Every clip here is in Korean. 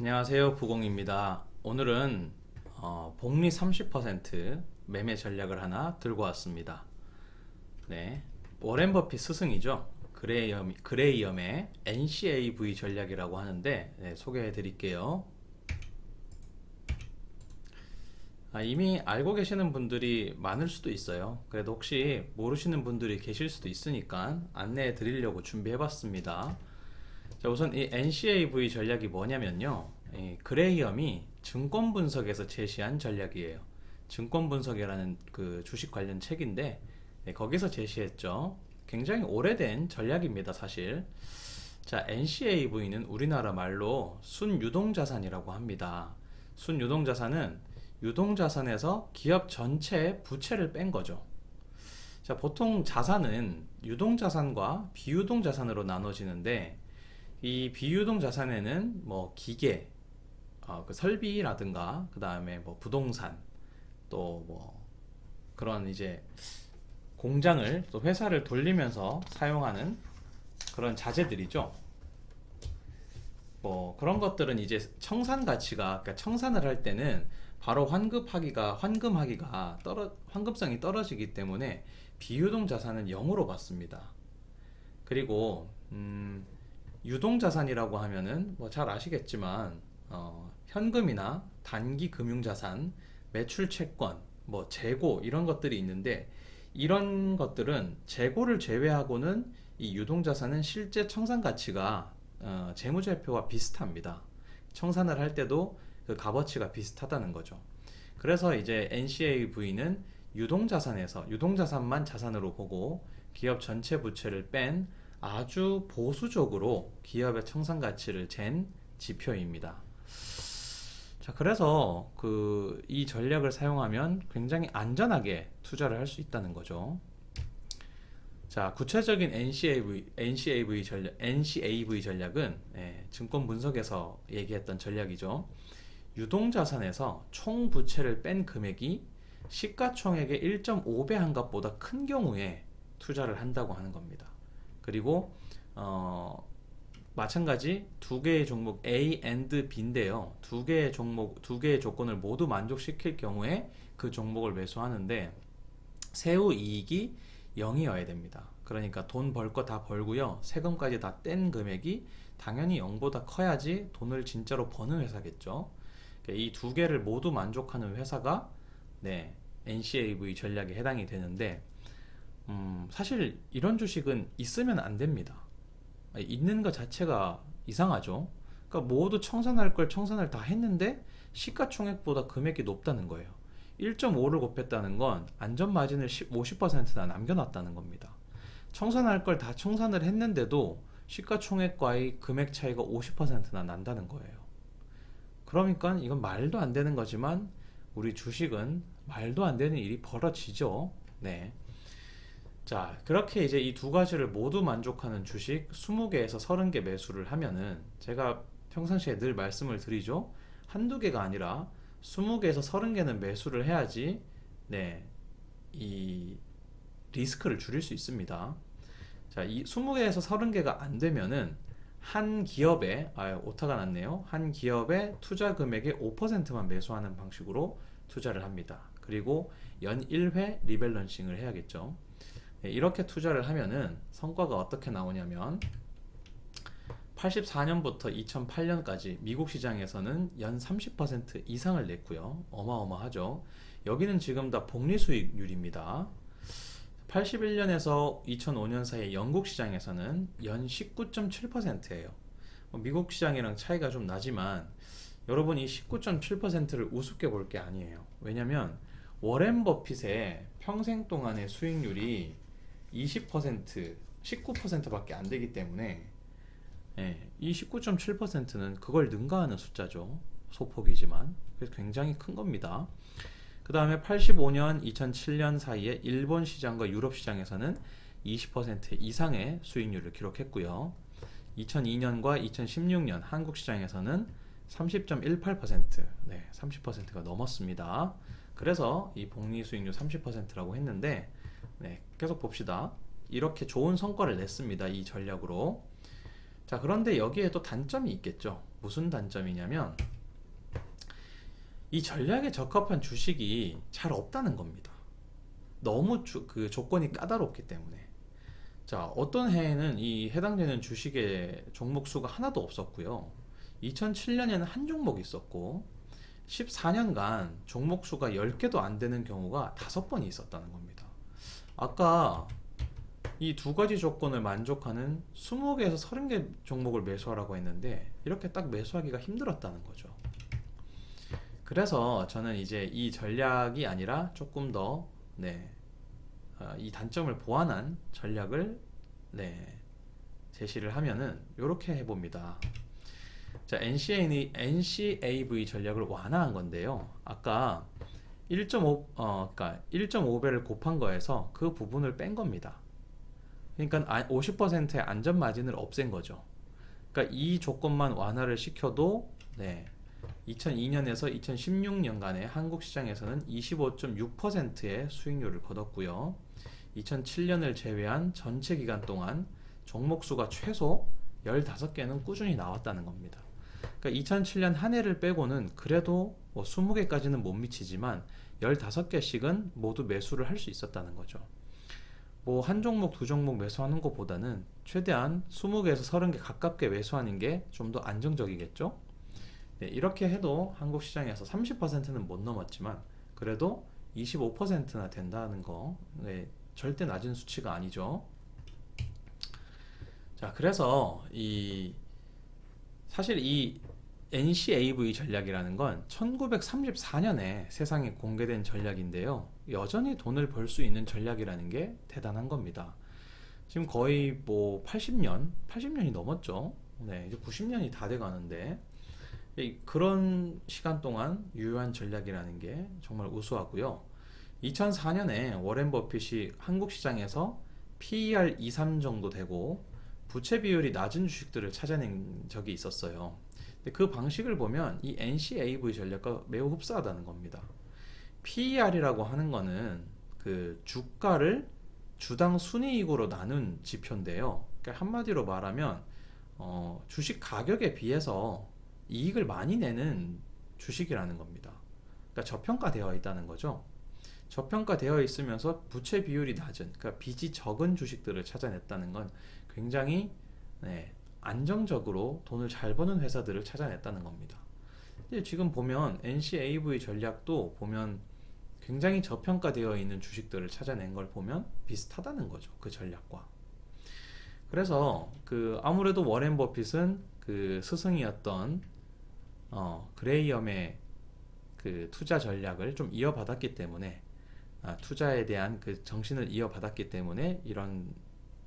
안녕하세요, 부공입니다. 오늘은 복리 30% 매매 전략을 하나 들고 왔습니다. 네, 워렌 버핏 스승이죠. 그레이엄의 NCAV 전략이라고 하는데 소개해 드릴게요. 이미 알고 계시는 분들이 많을 수도 있어요. 그래도 혹시 모르시는 분들이 계실 수도 있으니까 안내해 드리려고 준비해 봤습니다. 자, 우선 이 NCAV 전략이 뭐냐면요. 이 그레이엄이 증권 분석에서 제시한 전략이에요. 증권 분석이라는 그 주식 관련 책인데 거기서 제시했죠. 굉장히 오래된 전략입니다, 사실. 자, NCAV는 우리나라 말로 순유동자산이라고 합니다. 순유동자산은 유동자산에서 기업 전체의 부채를 뺀 거죠. 자, 보통 자산은 유동자산과 비유동자산으로 나눠지는데 이 비유동 자산에는 뭐 기계, 그 설비라든가 그 다음에 뭐 부동산 또 뭐 그런 이제 공장을 또 회사를 돌리면서 사용하는 그런 자재들이죠. 뭐 그런 것들은 이제 청산 가치가 그러니까 청산을 할 때는 바로 환금하기가 환급성이 떨어지기 때문에 비유동 자산은 0으로 받습니다. 그리고 유동자산이라고 하면은 뭐 잘 아시겠지만 현금이나 단기 금융자산, 매출채권, 뭐 재고 이런 것들이 있는데 이런 것들은 재고를 제외하고는 이 유동자산은 실제 청산 가치가 재무제표와 비슷합니다. 청산을 할 때도 그 값어치가 비슷하다는 거죠. 그래서 이제 NCAV는 유동자산만 자산으로 보고 기업 전체 부채를 뺀 아주 보수적으로 기업의 청산 가치를 잰 지표입니다. 자, 그래서 이 전략을 사용하면 굉장히 안전하게 투자를 할 수 있다는 거죠. 자, 구체적인 NCAV 전략은 증권 분석에서 얘기했던 전략이죠. 유동자산에서 총 부채를 뺀 금액이 시가총액의 1.5배 한값보다 큰 경우에 투자를 한다고 하는 겁니다. 그리고 마찬가지 두 개의 종목 A and B인데요. 두 개의 조건을 모두 만족시킬 경우에 그 종목을 매수하는데 세후 이익이 0이어야 됩니다. 그러니까 돈 벌 거 다 벌고요. 세금까지 다 뗀 금액이 당연히 0보다 커야지 돈을 진짜로 버는 회사겠죠. 이 두 개를 모두 만족하는 회사가 NCAV 전략에 해당이 되는데 사실 이런 주식은 있으면 안 됩니다. 있는 것 자체가 이상하죠. 그러니까 모두 청산할 걸 청산을 다 했는데 시가총액보다 금액이 높다는 거예요. 1.5를 곱했다는 건 안전마진을 50%나 남겨놨다는 겁니다. 청산할 걸 다 청산을 했는데도 시가총액과의 금액 차이가 50%나 난다는 거예요. 그러니까 이건 말도 안 되는 거지만 우리 주식은 말도 안 되는 일이 벌어지죠. 네. 자, 그렇게 이제 이 두 가지를 모두 만족하는 주식 20개에서 30개 매수를 하면은 제가 평상시에 늘 말씀을 드리죠. 한두 개가 아니라 20개에서 30개는 매수를 해야지 이 리스크를 줄일 수 있습니다. 자, 이 20개에서 30개가 안 되면은 한 기업에 오타가 났네요. 한 기업의 투자 금액의 5%만 매수하는 방식으로 투자를 합니다. 그리고 연 1회 리밸런싱을 해야겠죠. 이렇게 투자를 하면은 성과가 어떻게 나오냐면 84년부터 2008년까지 미국 시장에서는 연 30% 이상을 냈고요. 어마어마하죠. 여기는 지금 다 복리 수익률입니다. 81년에서 2005년 사이 영국 시장에서는 연 19.7%예요. 미국 시장이랑 차이가 좀 나지만 여러분 이 19.7%를 우습게 볼 게 아니에요. 왜냐면 워렌 버핏의 평생 동안의 수익률이 20%, 19%밖에 안 되기 때문에 이 19.7%는 그걸 능가하는 숫자죠. 소폭이지만 그래서 굉장히 큰 겁니다. 그 다음에 85년, 2007년 사이에 일본 시장과 유럽 시장에서는 20% 이상의 수익률을 기록했고요. 2002년과 2016년 한국 시장에서는 30.18%, 30%가 넘었습니다. 그래서 이 복리 수익률 30%라고 했는데 계속 봅시다. 이렇게 좋은 성과를 냈습니다. 이 전략으로. 자, 그런데 여기에 또 단점이 있겠죠. 무슨 단점이냐면 이 전략에 적합한 주식이 잘 없다는 겁니다. 너무 그 조건이 까다롭기 때문에. 자, 어떤 해에는 이 해당되는 주식의 종목 수가 하나도 없었고요. 2007년에는 한 종목 있었고 14년간 종목 수가 10개도 안 되는 경우가 5번이 있었다는 겁니다. 아까 이 두 가지 조건을 만족하는 20개에서 30개 종목을 매수하라고 했는데 이렇게 딱 매수하기가 힘들었다는 거죠. 그래서 저는 이제 이 전략이 아니라 조금 더 이 단점을 보완한 전략을 제시를 하면은 이렇게 해봅니다. 자, NCAV 전략을 완화한 건데요. 아까 1.5배를 곱한 거에서 그 부분을 뺀 겁니다. 그러니까 50%의 안전 마진을 없앤 거죠. 그러니까 이 조건만 완화를 시켜도 2002년에서 2016년간의 한국 시장에서는 25.6%의 수익률을 거뒀고요. 2007년을 제외한 전체 기간 동안 종목 수가 최소 15개는 꾸준히 나왔다는 겁니다. 그러니까 2007년 한 해를 빼고는 그래도 20개까지는 못 미치지만 15개씩은 모두 매수를 할 수 있었다는 거죠. 한 종목, 두 종목 매수하는 것보다는 최대한 20개에서 30개 가깝게 매수하는 게 좀 더 안정적이겠죠? 이렇게 해도 한국 시장에서 30%는 못 넘었지만 그래도 25%나 된다는 거 절대 낮은 수치가 아니죠. 자, 그래서 사실 이 NCAV 전략이라는 건 1934년에 세상에 공개된 전략인데요. 여전히 돈을 벌 수 있는 전략이라는 게 대단한 겁니다. 지금 거의 80년이 넘었죠. 이제 90년이 다 돼 가는데 그런 시간 동안 유효한 전략이라는 게 정말 우수하고요. 2004년에 워렌 버핏이 한국 시장에서 PER 2, 3 정도 되고 부채 비율이 낮은 주식들을 찾아낸 적이 있었어요. 근데 그 방식을 보면 이 NCAV 전략과 매우 흡사하다는 겁니다. PER이라고 하는 거는 그 주가를 주당 순이익으로 나눈 지표인데요. 그러니까 한마디로 말하면 주식 가격에 비해서 이익을 많이 내는 주식이라는 겁니다. 그러니까 저평가되어 있다는 거죠. 저평가되어 있으면서 부채 비율이 낮은, 그러니까 빚이 적은 주식들을 찾아냈다는 건 굉장히 안정적으로 돈을 잘 버는 회사들을 찾아냈다는 겁니다. 근데 지금 보면 NCAV 전략도 보면 굉장히 저평가되어 있는 주식들을 찾아낸 걸 보면 비슷하다는 거죠. 그 전략과. 그래서 아무래도 워렌 버핏은 그 스승이었던 그레이엄의 그 투자 전략을 좀 이어받았기 때문에 투자에 대한 그 정신을 이어받았기 때문에 이런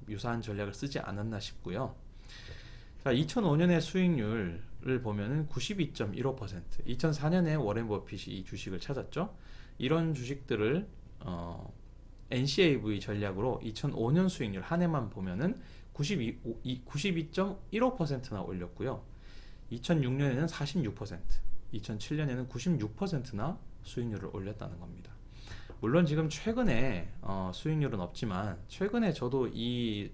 유사한 전략을 쓰지 않았나 싶고요. 자, 2005년의 수익률을 보면은 92.15%, 2004년에 워렌 버핏이 이 주식을 찾았죠. 이런 주식들을 NCAV 전략으로 2005년 수익률 한 해만 보면은 92.15%나 올렸고요. 2006년에는 46%, 2007년에는 96%나 수익률을 올렸다는 겁니다. 물론 지금 최근에 수익률은 없지만 최근에 저도 이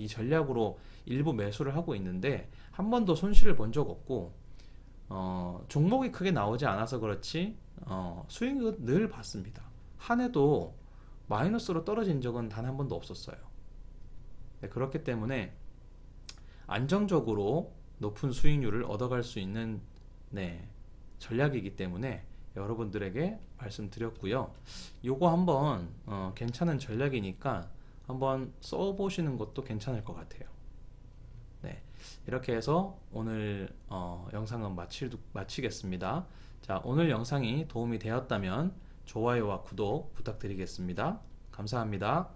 전략으로 일부 매수를 하고 있는데 한 번도 손실을 본 적 없고 종목이 크게 나오지 않아서 그렇지 수익은 늘 봤습니다. 한 해도 마이너스로 떨어진 적은 단 한 번도 없었어요. 그렇기 때문에 안정적으로 높은 수익률을 얻어갈 수 있는 전략이기 때문에 여러분들에게 말씀드렸고요. 요거 한번 괜찮은 전략이니까 한번 써보시는 것도 괜찮을 것 같아요. 이렇게 해서 오늘 영상은 마치겠습니다. 자, 오늘 영상이 도움이 되었다면 좋아요와 구독 부탁드리겠습니다. 감사합니다.